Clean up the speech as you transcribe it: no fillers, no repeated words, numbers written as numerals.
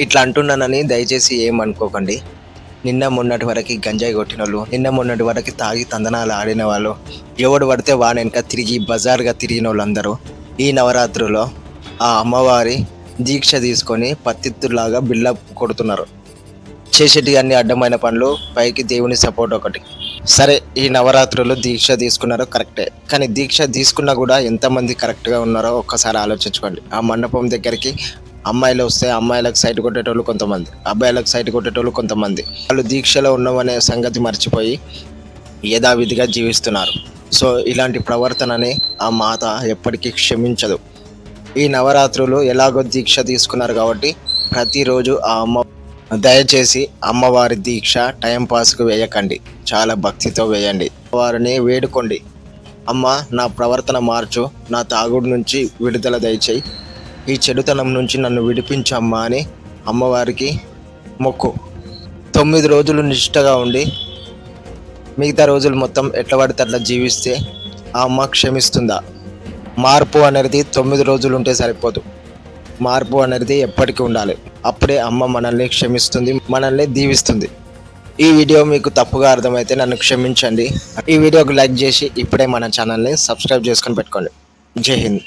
ఇట్లా అంటున్నానని దయచేసి ఏమనుకోకండి. నిన్న మొన్నటి వరకు గంజాయి కొట్టినోళ్ళు, నిన్న మొన్నటి వరకు తాగి తందనాలు ఆడిన వాళ్ళు, ఎవడు పడితే వానెనక తిరిగి బజార్గా తిరిగిన వాళ్ళందరూ ఈ నవరాత్రులో ఆ అమ్మవారి దీక్ష తీసుకొని పత్తిత్తులాగా బిల్డప్ కొడుతున్నారు. చేసేటి అన్ని అడ్డమైన పనులు, పైకి దేవుని సపోర్ట్ ఒకటి. సరే, ఈ నవరాత్రులు దీక్ష తీసుకున్నారో కరెక్టే, కానీ దీక్ష తీసుకున్నా కూడా ఎంతమంది కరెక్ట్గా ఉన్నారో ఒక్కసారి ఆలోచించుకోండి. ఆ మండపం దగ్గరికి అమ్మాయిలు వస్తే అమ్మాయిలకు సైట్ కొట్టేటోళ్ళు కొంతమంది, అబ్బాయిలకు సైట్ కొట్టేటోళ్ళు కొంతమంది. వాళ్ళు దీక్షలో ఉన్నామనే సంగతి మర్చిపోయి యథావిధిగా జీవిస్తున్నారు. సో ఇలాంటి ప్రవర్తనని ఆ మాత ఎప్పటికీ క్షమించదు. ఈ నవరాత్రులు ఎలాగో దీక్ష తీసుకున్నారు కాబట్టి ప్రతిరోజు ఆ అమ్మ దయచేసి అమ్మవారి దీక్ష టైంపాస్కు వేయకండి, చాలా భక్తితో వేయండి. వారిని వేడుకోండి, అమ్మ నా ప్రవర్తన మార్చు, నా తాగుడు నుంచి విడుదల దయచేయి, ఈ చెడుతనం నుంచి నన్ను విడిపించమ్మా అని అమ్మవారికి మొక్కు. 9 రోజులు నిష్ఠగా ఉండి మిగతా రోజులు మొత్తం ఎట్లా పడితే అట్లా జీవిస్తే ఆ అమ్మ క్షమిస్తుందా? మార్పు అనేది 9 రోజులు ఉంటే సరిపోదు. మార్పు అనేది ఎప్పటికీ ఉండాలి. అప్పుడే అమ్మ మనల్ని క్షమిస్తుంది, మనల్ని దీవిస్తుంది. ఈ వీడియో మీకు తప్పుగా అర్థమైతే నన్ను క్షమించండి. ఈ వీడియోకి లైక్ చేసి ఇప్పుడే మన ఛానల్ని సబ్స్క్రైబ్ చేసుకొని పెట్టుకోండి. జై హింద్.